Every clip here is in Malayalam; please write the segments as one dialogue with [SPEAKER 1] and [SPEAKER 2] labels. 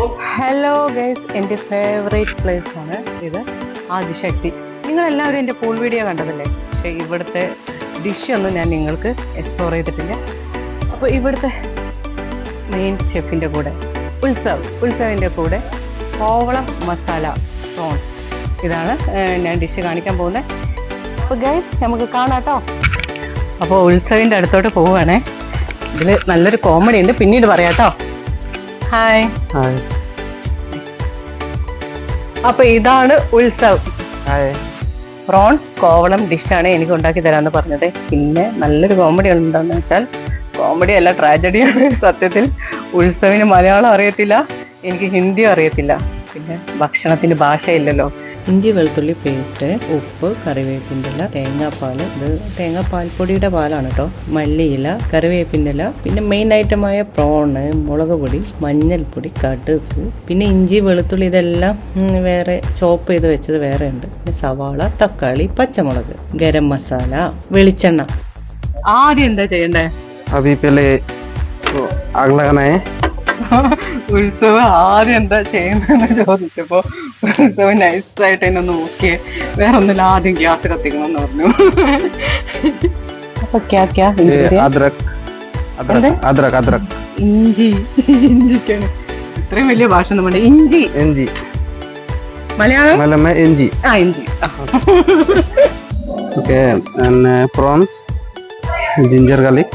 [SPEAKER 1] ഹലോ ഗൈസ്, എൻ്റെ ഫേവറേറ്റ് പ്ലേസ് ആണ് ഇത്, ആദിശക്തി. നിങ്ങളെല്ലാവരും എൻ്റെ പൂൾ വീഡിയോ കണ്ടതല്ലേ? പക്ഷേ ഇവിടുത്തെ ഡിഷൊന്നും ഞാൻ നിങ്ങൾക്ക് എക്സ്പ്ലോർ ചെയ്തിട്ടില്ല. അപ്പോൾ ഇവിടുത്തെ മെയിൻ ഷെഫിൻ്റെ കൂടെ ഉത്സവിൻ്റെ കൂടെ കോവളം മസാല പ്രോൺസ്, ഇതാണ് ഞാൻ ഡിഷ് കാണിക്കാൻ പോകുന്നത്. അപ്പോൾ ഗൈസ് നമുക്ക് കാണാട്ടോ. അപ്പോൾ ഉത്സവിൻ്റെ അടുത്തോട്ട് പോവുകയാണേ. ഇതിൽ നല്ലൊരു കോമഡി ഉണ്ട്, പിന്നീട് പറയാട്ടോ. ഹായ്. അപ്പൊ ഇതാണ് ഉത്സവ്. പ്രോൺസ് കോവളം ഡിഷാണ് എനിക്ക് ഉണ്ടാക്കി തരാന്ന് പറഞ്ഞത്. പിന്നെ നല്ലൊരു കോമഡി ഉണ്ടെന്ന് വെച്ചാൽ കോമഡി അല്ല, ട്രാജഡിയാണ് സത്യത്തിൽ. ഉത്സവിന് മലയാളം അറിയത്തില്ല, എനിക്ക് ഹിന്ദി അറിയത്തില്ല, പിന്നെ ഭക്ഷണത്തിന് ഭാഷയില്ലല്ലോ.
[SPEAKER 2] ഇഞ്ചി വെളുത്തുള്ളി പേസ്റ്റ്, ഉപ്പ്, കറിവേപ്പിൻ്റെ ഇല, തേങ്ങാപ്പാൽ. ഇത് തേങ്ങാപ്പാൽപ്പൊടിയുടെ പാലാണ് കേട്ടോ. മല്ലിയില, കറിവേപ്പിൻ്റെ ഇല, പിന്നെ മെയിൻ ഐറ്റമായ പ്രോണ്, മുളക് പൊടി, മഞ്ഞൾപ്പൊടി, കടുക്, പിന്നെ ഇഞ്ചി വെളുത്തുള്ളി ഇതെല്ലാം വേറെ ചോപ്പ് ചെയ്ത് വെച്ചത് വേറെ ഉണ്ട്. പിന്നെ സവാള, തക്കാളി, പച്ചമുളക്, ഗരം മസാല, വെളിച്ചെണ്ണ.
[SPEAKER 1] ആദ്യം എന്താ ചെയ്യണ്ടേ? ഉത്സവം ആദ്യം എന്താ ചെയ്യുന്നതെന്ന് ചോദിച്ചപ്പോ ഉത്സവം നൈസായിട്ട് എന്നെ നോക്കിയേ, വേറെ ഒന്നുമില്ല, ആദ്യം ഗ്യാസ് കത്തിക്കണമെന്ന് പറഞ്ഞു. അപ്പൊ ഇഞ്ചിക്കാണ് ഇത്രയും വലിയ ഭാഷ ഒന്നും വേണ്ട. ഇഞ്ചി മലയാളം ഇഞ്ചി. ഇഞ്ചി.
[SPEAKER 3] Prawns, ginger garlic,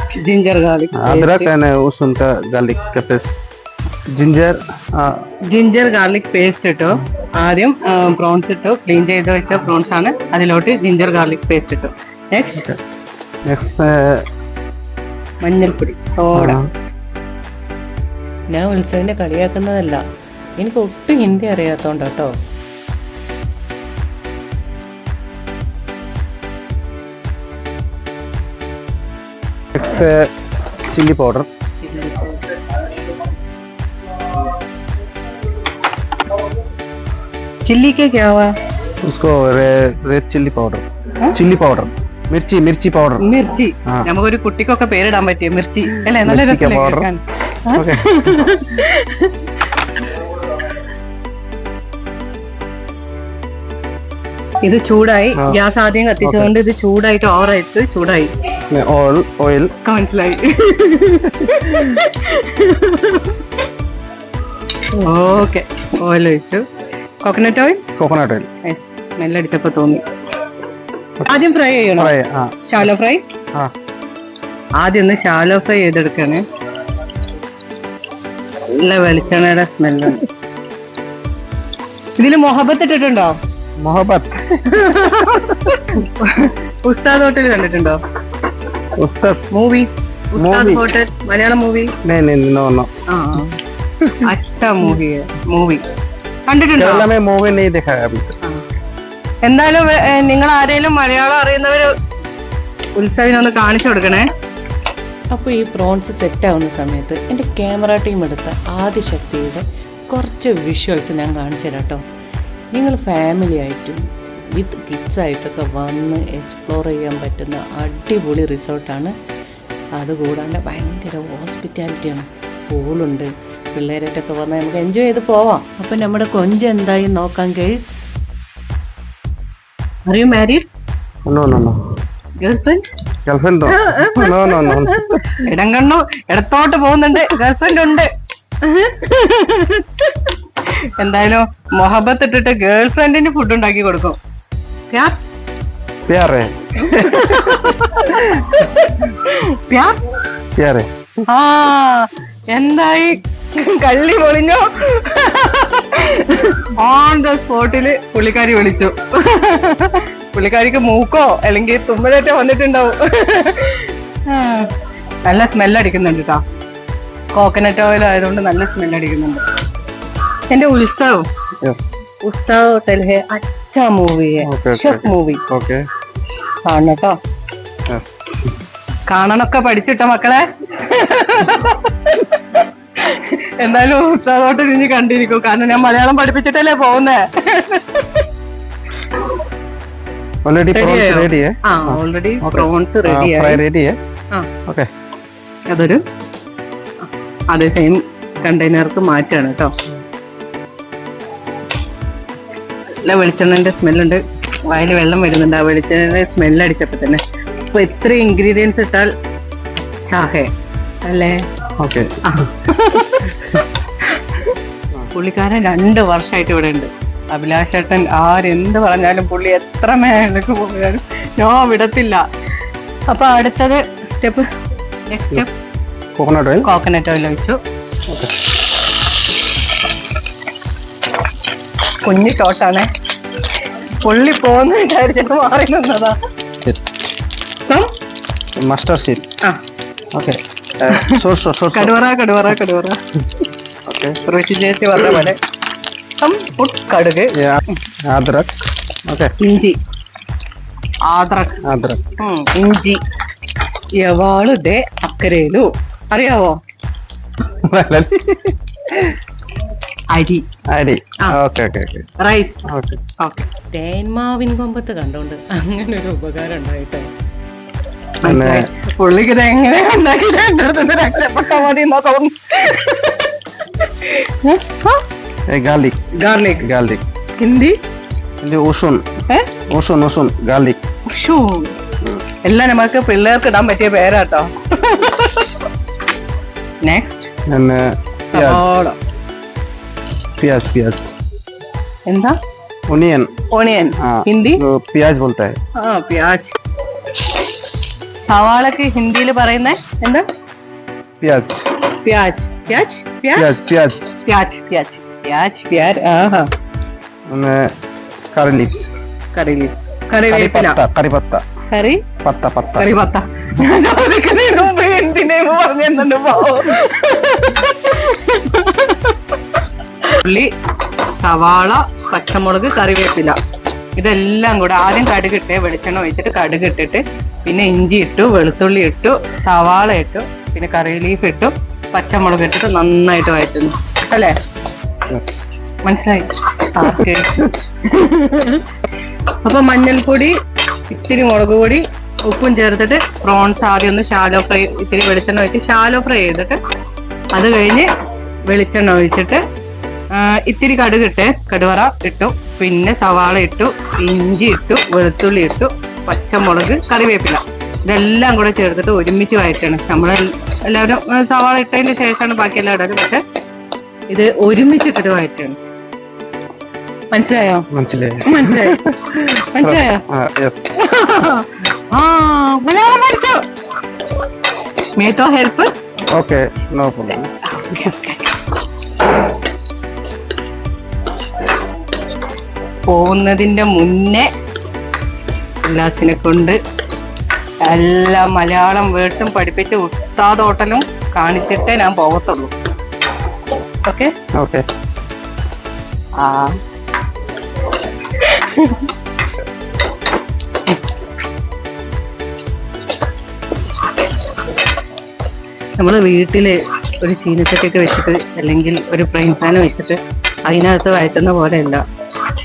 [SPEAKER 3] adrak and usun ka garlic ka paste.
[SPEAKER 1] Ginger garlic paste ഇട്ടു. ആദ്യം പ്രോൺസ് ഇട്ടു, ക്ലീൻ ചെയ്ത് വെച്ച പ്രോൺസ് ആണ്, അതിലോട്ട് ജിഞ്ചർ ഗാർലിക് പേസ്റ്റ് ഇട്ടു. നെക്സ്റ്റ് മഞ്ഞൾപ്പൊടി.
[SPEAKER 2] ഞാൻ ഉത്സവിനെ കളിയാക്കുന്നതല്ല, എനിക്ക് ഒട്ടും ഹിന്ദി അറിയാത്തോണ്ട് കേട്ടോ.
[SPEAKER 3] चिल्ली पाउडर,
[SPEAKER 1] चिल्ली के क्या हुआ?
[SPEAKER 3] उसको रेड चिल्ली पाउडर, मिर्ची पाउडर.
[SPEAKER 1] മിർച്ചി നമുക്കൊരു കുട്ടിക്കൊക്കെ പേരിടാൻ പറ്റിയ മിർച്ചി അല്ലേ? നല്ല രസമാണ്. ഇത് ചൂടായി, ഗ്യാസ് ആദ്യം കത്തിച്ചതുകൊണ്ട് ഇത് ചൂടായിട്ട് ഓവറായിട്ട് ചൂടായി.
[SPEAKER 3] ഓയിൽ
[SPEAKER 1] മനസ്സിലായി. ഓക്കെ, ഓയിൽ ഒഴിച്ചു. കോക്കനട്ട് ഓയിൽ സ്മെല്ലടിച്ചപ്പോ തോന്നി. ആദ്യം ഫ്രൈ ചെയ്യണം, ഷാലോ ഫ്രൈ. ആദ്യം ഒന്ന് ഷാലോ ഫ്രൈ ചെയ്തെടുക്കാണ്. നല്ല വെളിച്ചെണ്ണയുടെ സ്മെല്ലാണ്. ഇതില് മൊഹബത്ത് ഇട്ടിട്ടുണ്ടോ? ഉസ്താദ് ഹോട്ടൽ കണ്ടിട്ടുണ്ടോ? Movie hotel Malayalam movie. അച്ഛാ മൂവി കണ്ടിട്ടുണ്ടോ? എന്തായാലും നിങ്ങൾ ആരെങ്കിലും മലയാളം അറിയുന്നവര് ഉത്സവിനൊന്ന് കാണിച്ചു കൊടുക്കണേ.
[SPEAKER 2] അപ്പോൾ ഈ പ്രോൺസ് സെറ്റ് ആവുന്ന സമയത്ത് എൻ്റെ ക്യാമറ ടീം എടുത്ത ആദിശക്തിയുടെ കുറച്ച് വിഷ്വൽസ് ഞാൻ കാണിച്ചു തരാം കേട്ടോ. നിങ്ങൾ ഫാമിലി ആയിട്ടും വിത്ത് കിഡ്സായിട്ടൊക്കെ വന്ന് എക്സ്പ്ലോർ ചെയ്യാൻ പറ്റുന്ന അടിപൊളി റിസോർട്ടാണ്. അതുകൂടാണ്ട് ഭയങ്കര ഹോസ്പിറ്റാലിറ്റിയാണ്. പൂളുണ്ട്, പിള്ളേരായിട്ടൊക്കെ വന്നാൽ നമുക്ക് എൻജോയ് ചെയ്ത് പോവാം. അപ്പം നമ്മുടെ കൊഞ്ച് എന്തായി നോക്കാം guys.
[SPEAKER 1] Are you married?
[SPEAKER 3] No.
[SPEAKER 1] Girlfriend?
[SPEAKER 3] No.
[SPEAKER 1] ഇടം കണ്ണു ഇടത്തോട്ട് പോകുന്നുണ്ട്, ഗേൾഫ്രണ്ട് ഉണ്ട്. എന്തായാലും മൊഹബത്ത് ഇട്ടിട്ട് ഗേൾഫ്രണ്ടിന് ഫുഡ് ഉണ്ടാക്കി കൊടുക്കും. എന്തായി, കള്ളി പൊളിഞ്ഞോ? ഓൺ ദ സ്പോട്ടില് പുള്ളിക്കാരി വിളിച്ചു. പുള്ളിക്കാരിക്ക് മൂക്കോ അല്ലെങ്കിൽ തുമ്മലൊക്കെ വന്നിട്ടുണ്ടാവും. നല്ല സ്മെല്ലടിക്കുന്നുണ്ട് കേട്ടോ. കോക്കനട്ട് ഓയിൽ ആയതുകൊണ്ട് നല്ല സ്മെല്ലടിക്കുന്നുണ്ട്. എന്റെ ഉത്സവ് ഹോട്ടൽ ഹേ അച്ഛാ മൂവി ഹേ, ഷെഫ് മൂവി കാണണം കേട്ടോ. കാണണൊക്കെ പഠിച്ചിട്ടോ മക്കളെ. എന്തായാലും ഉസ്താദ് ഹോട്ടൽ ഇനി കണ്ടിരിക്കും, കാരണം ഞാൻ മലയാളം പഠിപ്പിച്ചിട്ടല്ലേ പോകുന്നേ. Already prawns ready. അതൊരു അതേ സെയിം കണ്ടെയ്നർക്ക് മാറ്റാണ് കേട്ടോ. നല്ല വെളിച്ചെണ്ണന്റെ സ്മെല്ലുണ്ട്, വായിൽ വെള്ളം വരുന്നുണ്ട് ആ വെളിച്ചെണ്ണ സ്മെല്ലടിച്ചപ്പോ തന്നെ. അപ്പൊ ഇത്ര ഇൻഗ്രീഡിയൻസ് ഇട്ടാൽ ചാഹേ അല്ലേ?
[SPEAKER 3] ഓക്കെ.
[SPEAKER 1] പുള്ളിക്കാരൻ 2 വർഷമായിട്ട് ഇവിടെ ഉണ്ട്. അഭിലാഷ് ചേട്ടൻ ആരെന്ത് പറഞ്ഞാലും പുള്ളി എത്ര മേലേക്ക് പോയാലും ഞാൻ വിടത്തില്ല. അപ്പൊ അടുത്തത് നെക്സ്റ്റ് സ്റ്റെപ്പ് കോക്കനട്ട് ഓയിൽ ഒഴിച്ചു. കുഞ്ഞി ടോട്ടാണ്, പുള്ളി പോന്ന് വിചാരിച്ചിട്ട് മാറി നിന്നതാ.
[SPEAKER 3] Mustard seed. ഓക്കെ.
[SPEAKER 1] കടുവറ ഓക്കെ. ഋഷി ചേച്ചി പറഞ്ഞ പോലെ കടുക്,
[SPEAKER 3] അദ്രക്. ഓക്കെ.
[SPEAKER 1] ഇഞ്ചി, ഇഞ്ചി. യവാളു ദേ അക്കരയിലു. അറിയാവോ? അരി. റൈസ്. ഓക്കെ.
[SPEAKER 2] തേന്മാവിൻ കൊമ്പത്ത് കണ്ടോണ്ട് അങ്ങനെ ഒരു ഉപകാരം ഉണ്ടായിട്ടോ.
[SPEAKER 1] പുള്ളിക്ക് ഇത് എങ്ങനെ ഉണ്ടാക്കിയിട്ട് എന്റെ അടുത്ത് രക്ഷപ്പെട്ടാ മതി എന്നാ തോന്നുന്നു.
[SPEAKER 3] ഗാർലിക്.
[SPEAKER 1] ഹിന്ദി
[SPEAKER 3] ഉഷുൻ. ഗാർലിക്.
[SPEAKER 1] എല്ലാം നമുക്ക് പിള്ളേർക്ക് ഇടാൻ പറ്റിയ പേരാട്ടോ. നെക്സ്റ്റ്
[SPEAKER 3] प्याज.
[SPEAKER 1] എന്താ?
[SPEAKER 3] ओनियन.
[SPEAKER 1] ഹിന്ദി
[SPEAKER 3] प्याज बोलता है.
[SPEAKER 1] പ്യാജ്. സവാളക്ക് ഹിന്ദിയിൽ പറയുന്ന എന്താ?
[SPEAKER 3] प्याज. Curry leaves.
[SPEAKER 1] കറിവേപ്പില. കറിപത്ത. ഉള്ളി, സവാള, പച്ചമുളക്, കറിവേപ്പില ഇതെല്ലാം കൂടെ ആദ്യം കടുകിട്ട് വെളിച്ചെണ്ണ ഒഴിച്ചിട്ട് കടുകിട്ടിട്ട് പിന്നെ ഇഞ്ചി ഇട്ടു, വെളുത്തുള്ളി ഇട്ടു, സവാള ഇട്ടു, പിന്നെ കറി ലീഫ് ഇട്ടു, പച്ചമുളക് ഇട്ടിട്ട് നന്നായിട്ട് വഴറ്റുന്നു അല്ലേ? മനസ്സിലായി? അപ്പൊ മഞ്ഞൾപ്പൊടി, ഇത്തിരി മുളക് പൊടി, ഉപ്പും ചേർത്തിട്ട് പ്രോൺസ് ആദ്യം ഒന്ന് ഷാലോ ഫ്രൈ, ഇത്തിരി വെളിച്ചെണ്ണ ഒഴിച്ച് ഷാലോ ഫ്രൈ ചെയ്തിട്ട് അത് കഴിഞ്ഞ് വെളിച്ചെണ്ണ ഒഴിച്ചിട്ട് ഇത്തിരി കടുകിട്ട് കടുവറ ഇട്ടു, പിന്നെ സവാള ഇട്ടു, ഇഞ്ചി ഇട്ടു, വെളുത്തുള്ളി ഇട്ടു, പച്ചമുളക്, കറിവേപ്പില ഇതെല്ലാം കൂടെ ചേർത്തിട്ട് ഒരുമിച്ച് വഴറ്റണം. എല്ലാവരും സവാള ഇട്ടതിന് ശേഷമാണ് ബാക്കിയെല്ലാം ഇടാറ്, പക്ഷെ ഇത് ഒരുമിച്ചിട്ടിട്ട് വഴറ്റണം. മനസ്സിലായോ? മലയാളം പഠിച്ചോ? മേത്തോ ഹെൽപ്പ്?
[SPEAKER 3] Okay, no problem.
[SPEAKER 1] പോകുന്നതിന്റെ മുന്നേ എല്ലാത്തിനെ കൊണ്ട് എല്ലാ മലയാളം വേർഡ്സും പഠിപ്പിച്ച് ഉസ്താദ് ഹോട്ടലും കാണിച്ചിട്ടേ ഞാൻ പോകത്തുള്ളൂ. ഓക്കെ. നമ്മള് വീട്ടില് ഒരു ചീനച്ചട്ടിയൊക്കെ വെച്ചിട്ട് അല്ലെങ്കിൽ ഒരു ഫ്രൈ പാൻ വെച്ചിട്ട് അതിനകത്ത് വഴറ്റുന്ന പോലെയല്ല,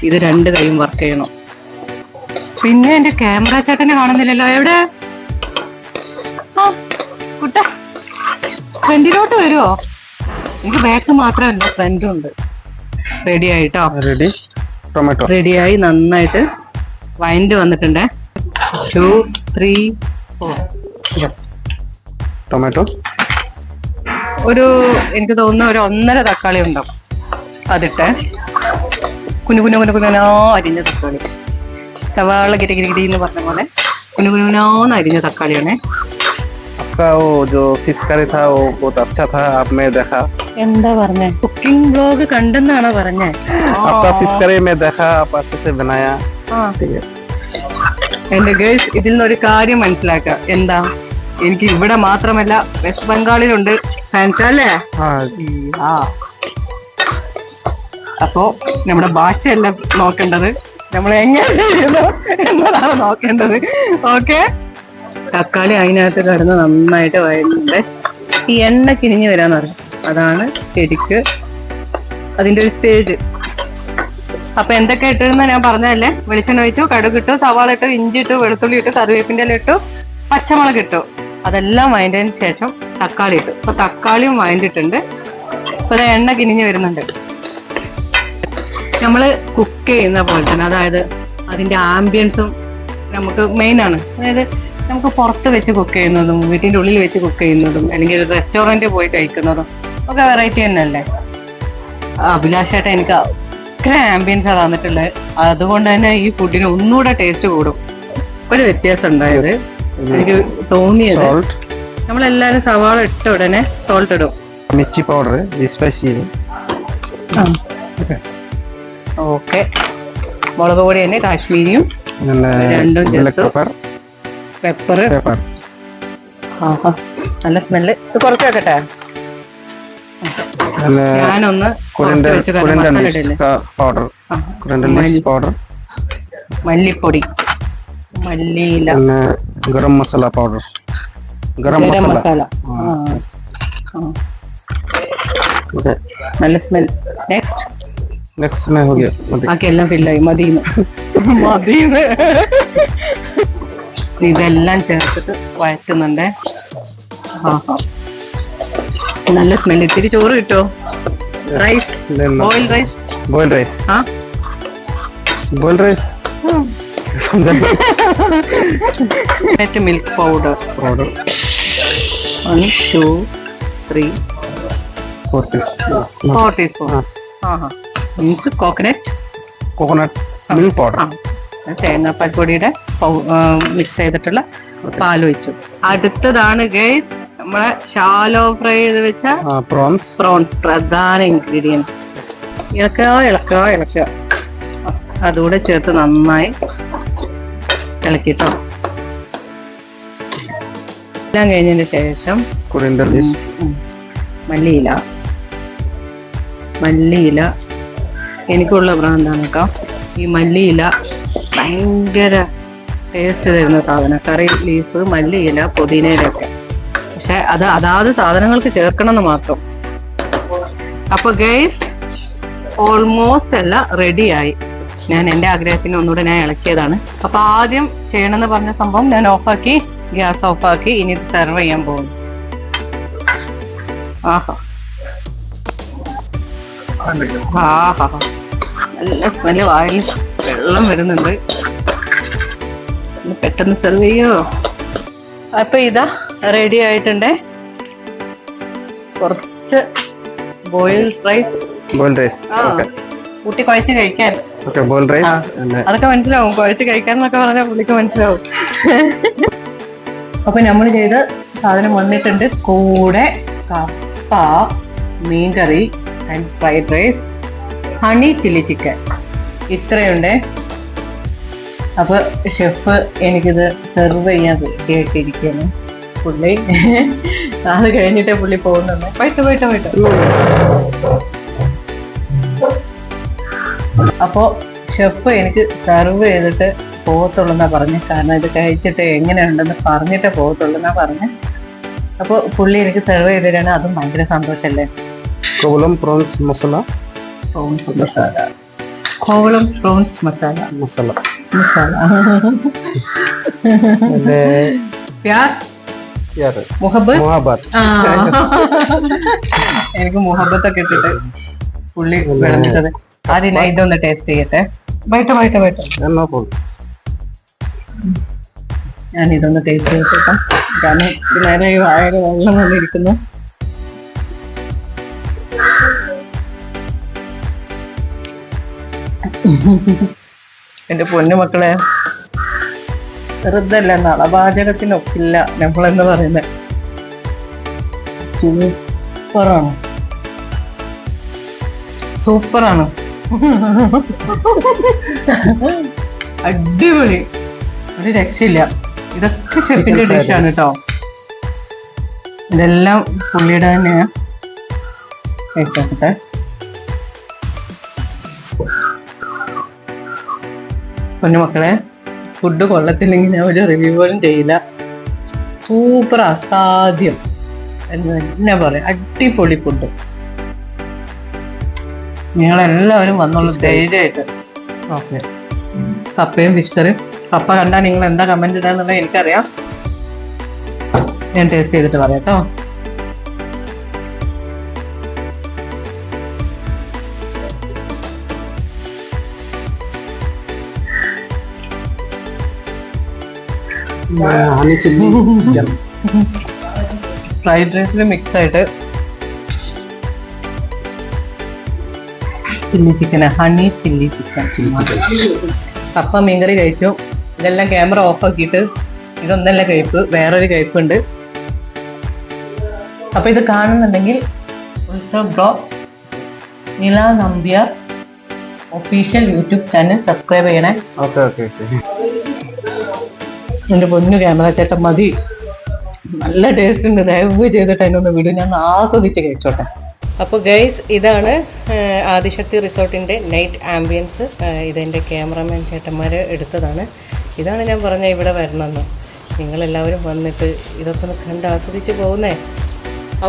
[SPEAKER 1] ഇത് 2 കൈയും വർക്ക് ചെയ്യണം. പിന്നെ എന്റെ ക്യാമറ ചേട്ടനെ കാണുന്നില്ലല്ലോ, എവിടെ? കുട്ട ഫ്രണ്ടിലോട്ട് വരുമോ? എനിക്ക് ബാക്ക് മാത്രമല്ല ഫ്രണ്ടും ഉണ്ട്. റെഡി ആയിട്ടോ? റെഡിയായി നന്നായിട്ട് വഴണ്ട് വന്നിട്ടുണ്ട്. 2, 3, 4
[SPEAKER 3] ടൊമാറ്റോ.
[SPEAKER 1] എനിക്ക് തോന്നുന്നു ഒരു 1.5 തക്കാളി ഉണ്ടാവും. അതിട്ട് കുനുകുനാ അരിഞ്ഞ തക്കാളി, സവാള ഗിരി എന്ന് പറഞ്ഞ പോലെ കുനുകുനാന്ന് അരിഞ്ഞ തക്കാളിയാണ്. എന്താ പറഞ്ഞേ? കുക്കിംഗ് ബ്ലോഗ് കണ്ടെന്നാണോ പറഞ്ഞേ? എന്റെ ഗേൾസ്, ഇതിൽ നിന്നൊരു കാര്യം മനസ്സിലാക്കുക. എന്താ? എനിക്ക് ഇവിടെ മാത്രമല്ല വെസ്റ്റ് ബംഗാളിലുണ്ട് ഫാൻസ് അല്ലേ? അപ്പോ നമ്മുടെ ഭാഷയല്ല നോക്കേണ്ടത്, നമ്മൾ എങ്ങനെ ചെയ്യുന്നു എന്നതാണ് നോക്കേണ്ടത്. ഓക്കെ. തക്കാളി അതിനകത്ത് കിടന്ന് നന്നായിട്ട് വഴറ്റുന്നുണ്ട്. ഈ എണ്ണ കിനിഞ്ഞു വരാന്ന് പറയും, അതാണ് ശരിക്ക് അതിന്റെ ഒരു സ്റ്റേജ്. അപ്പൊ എന്തൊക്കെ ഇട്ടെന്ന് ഞാൻ പറഞ്ഞതല്ലേ? വെളിച്ചെണ്ണ ഒഴിച്ചു, കടുകിട്ടു, സവാള ഇട്ടു, ഇഞ്ചി ഇട്ടു, വെളുത്തുള്ളി ഇട്ടു, കറിവേപ്പിന്റെ ഇല ഇട്ടു, പച്ചമുളക് ഇട്ടു. അതെല്ലാം വഴണ്ടതിന് ശേഷം തക്കാളി ഇട്ടു. അപ്പൊ തക്കാളിയും വഴണ്ടിട്ടുണ്ട്. അപ്പൊ എണ്ണ കിനിഞ്ഞു വരുന്നുണ്ട്. നമ്മൾ കുക്ക് ചെയ്യുന്ന പോലെ തന്നെ, അതായത് അതിന്റെ ആംബിയൻസും നമുക്ക് മെയിൻ ആണ്. അതായത് നമുക്ക് പുറത്ത് വെച്ച് കുക്ക് ചെയ്യുന്നതും വീട്ടിന്റെ ഉള്ളിൽ വെച്ച് കുക്ക് ചെയ്യുന്നതും അല്ലെങ്കിൽ ഒരു റെസ്റ്റോറൻറ്റിൽ പോയി കഴിക്കുന്നതും ഒക്കെ വെറൈറ്റി തന്നെയല്ലേ. അഭിലാഷായിട്ട് എനിക്ക് ഭയങ്കര ആംബിയൻസാണ് തന്നിട്ടുള്ളത്. അതുകൊണ്ട് തന്നെ ഈ ഫുഡിന് ഒന്നുകൂടെ ടേസ്റ്റ് കൂടും. ഒരു വ്യത്യാസം ഉണ്ടായത് എനിക്ക് തോന്നിയത്, നമ്മളെല്ലാരും സവാള ഇട്ട ഉടനെ സോൾട്ട് ഇടും.
[SPEAKER 3] Mirchi powder, spicy.
[SPEAKER 1] ഓക്കെ, മുളക് പൊടി തന്നെ കാശ്മീരിയും രണ്ടും ചേർത്തു. പെപ്പർ. നല്ല സ്മെല്ല്. ഇത് കുറച്ച് വെക്കട്ടെ. ഞാനൊന്ന് മല്ലിപ്പൊടി, മല്ലിയില,
[SPEAKER 3] ഗരം മസാല പൗഡർ,
[SPEAKER 1] ഗരം മസാല. നല്ല സ്മെൽ.
[SPEAKER 3] നെക്സ്റ്റ് में हो गया.
[SPEAKER 1] ബാക്കി എല്ലാം ഫില്ലായി. മതിന്ന്. ഇതെല്ലാം ചേർത്തിട്ട് വഴറ്റുന്നുണ്ടേ. നല്ല സ്മെൽ. ഇത്തിരി ചോറ് കിട്ടോ? Rice, boil rice. Milk powder 1 2 3 4 teaspoon.
[SPEAKER 3] Coconut milk powder.
[SPEAKER 1] തേങ്ങാപ്പാൽപ്പൊടിയുടെ മിക്സ് ചെയ്തിട്ടുള്ള പാൽ ഒഴിച്ചു. അടുത്തതാണ് ഗൈസ് നമ്മളെ ഷാലോ ഫ്രൈ ചെയ്ത് വെച്ച പ്രോൺസ്. പ്രധാന ഇൻഗ്രീഡിയൻസ്. ഇളക്കുക. അതുകൂടെ ചേർത്ത് നന്നായി ഇളക്കിട്ടോ. എല്ലാം കഴിഞ്ഞതിന് ശേഷം മല്ലിയില എനിക്കുള്ള ഭ്രാന്താണ് കേട്ടോ. ഈ മല്ലിയില ഭയങ്കര ടേസ്റ്റ് തരുന്ന സാധനം. കറി ലീഫ്, മല്ലിയില, പുതിനയിലൊക്കെ. പക്ഷെ അതാത് സാധനങ്ങൾക്ക് ചേർക്കണം എന്ന് മാത്രം. അപ്പൊ ഗൈസ് ഓൾമോസ്റ്റ് എല്ലാം റെഡിയായി. ഞാൻ എൻ്റെ ആഗ്രഹത്തിന് ഒന്നുകൂടെ ഞാൻ ഇളക്കിയതാണ്. അപ്പൊ ആദ്യം ചെയ്യണമെന്ന് പറഞ്ഞ സംഭവം ഞാൻ ഓഫാക്കി, ഗ്യാസ് ഓഫാക്കി. ഇനി ഇത് സെർവ് ചെയ്യാൻ പോകും. നല്ല സ്മെല്ല്. വായിൽ വെള്ളം വരുന്നുണ്ട്. പെട്ടെന്ന് സെർവ് ചെയ്യോ. അപ്പൊ ഇതാ റെഡി ആയിട്ടുണ്ട്. കുറച്ച് ബോയിൽഡ് റൈസ് കൂട്ടി കുഴച്ച് കഴിക്കാൻ. അതൊക്കെ മനസ്സിലാവും. കുഴച്ച് കഴിക്കാൻ എന്നൊക്കെ പറഞ്ഞാൽ പുള്ളിക്ക് മനസ്സിലാവും. അപ്പൊ നമ്മൾ ചെയ്ത സാധനം വന്നിട്ടുണ്ട്. കൂടെ കപ്പ, മീൻകറി and fried rice, honey chilli chicken. ഇത്രയുണ്ട്. അപ്പൊ ഷെഫ് എനിക്കിത് സെർവ് ചെയ്യാൻ കേട്ടിരിക്കുന്നു. പുള്ളി അത് കഴിഞ്ഞിട്ടേ പുള്ളി പോകുന്നുണ്ട്. പോയിട്ട് അപ്പോ ഷെഫ് എനിക്ക് സെർവ് ചെയ്തിട്ട് പോകത്തുള്ളൂന്നാ പറഞ്ഞു. കാരണം ഇത് കഴിച്ചിട്ട് എങ്ങനെയുണ്ടെന്ന് പറഞ്ഞിട്ടേ പോകത്തുള്ളൂന്നാ പറഞ്ഞു. അപ്പൊ പുള്ളി എനിക്ക് സെർവ് ചെയ്തിട്ടാണ്. അതും ഭയങ്കര സന്തോഷല്ലേ.
[SPEAKER 3] കോവളം പ്രോൺസ് മസാല.
[SPEAKER 1] എനിക്ക് മുഹബത്തൊക്കെ ഇട്ടിട്ട് പുള്ളി വിളഞ്ഞത്. ആദ്യം ഞാൻ ഇതൊന്ന് ടേസ്റ്റ് ചെയ്യട്ടെ. ഞാൻ ഇതൊന്ന് ടേസ്റ്റ് ചെയ്തിട്ടാ. കാരണം നേരെ വായന വെള്ളം വന്നിരിക്കുന്നു. എന്റെ പൊന്നു മക്കളെ, വെറുതല്ല, നളപാചകത്തിനൊക്കില്ല നമ്മളെന്ന് പറയുന്നത്. സൂപ്പറാണ്. അടിപൊളി. ഒരു രക്ഷയില്ല. ഇതൊക്കെ ഷെഫിന്റെ ഡിഷാണ് കേട്ടോ. ഇതെല്ലാം പുള്ളിയുടെ തന്നെയാ. കഴിച്ചോട്ടെ. പൊന്നുമക്കളെ, ഫുഡ് കൊള്ളത്തില്ലെങ്കിൽ ഞാൻ ഒരു റിവ്യൂ പോലും ചെയ്യില്ല. സൂപ്പർ, അസാധ്യം എന്ന് തന്നെ പറയാം. അടിപൊളി ഫുഡ്. നിങ്ങളെല്ലാവരും വന്നോളൂ ധൈര്യമായിട്ട്. ഓക്കെ. കപ്പയും ഫിഷ് കറിയും. കപ്പ കണ്ടാൽ നിങ്ങൾ എന്താ കമന്റ് ഇടാന്നുള്ളത് എനിക്കറിയാം. ഞാൻ ടേസ്റ്റ് ചെയ്തിട്ട് പറയാം കേട്ടോ.
[SPEAKER 3] honey chili chicken.
[SPEAKER 1] ഫ്രൈഡ് റൈസിൽ മിക്സ് ആയിട്ട് chilli chicken, honey chilli chicken. കപ്പ മീൻകറി കഴിച്ചു. ഇതെല്ലാം ക്യാമറ ഓഫ് ആക്കിയിട്ട് ഇതൊന്നല്ല കഴിപ്പ്, വേറൊരു കഴിപ്പുണ്ട്. അപ്പൊ ഇത് കാണുന്നുണ്ടെങ്കിൽ ഉത്സവ് ബ്രോ നില Nambiar official YouTube channel subscribe ചെയ്യണേ.
[SPEAKER 3] Okay.
[SPEAKER 1] എന്റെ പൊന്നു ക്യാമറ ചേട്ടൻ മതി, നല്ല ടേസ്റ്റ് ഉണ്ട്. ദയവ് ചെയ്തിട്ട് അതിനൊന്ന് വീഡിയോ ഞാൻ ആസ്വദിച്ച് കഴിച്ചോട്ടെ. അപ്പോൾ ഗൈസ്, ഇതാണ് ആദിശക്തി റിസോർട്ടിൻ്റെ നൈറ്റ് ആംബിയൻസ്. ഇതെൻ്റെ ക്യാമറമാൻ ചേട്ടന്മാർ എടുത്തതാണ്. ഇതാണ് ഞാൻ പറഞ്ഞ ഇവിടെ വരണമെന്ന്. നിങ്ങളെല്ലാവരും വന്നിട്ട് ഇതൊക്കെ ഒന്ന് കണ്ട് ആസ്വദിച്ച് പോകുന്നേ.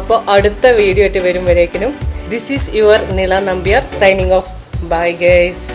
[SPEAKER 1] അപ്പോൾ അടുത്ത വീഡിയോ ആയിട്ട് വരും വരേക്കിനും ദിസ് ഈസ് യുവർ നില Nambiar signing off. Bye guys.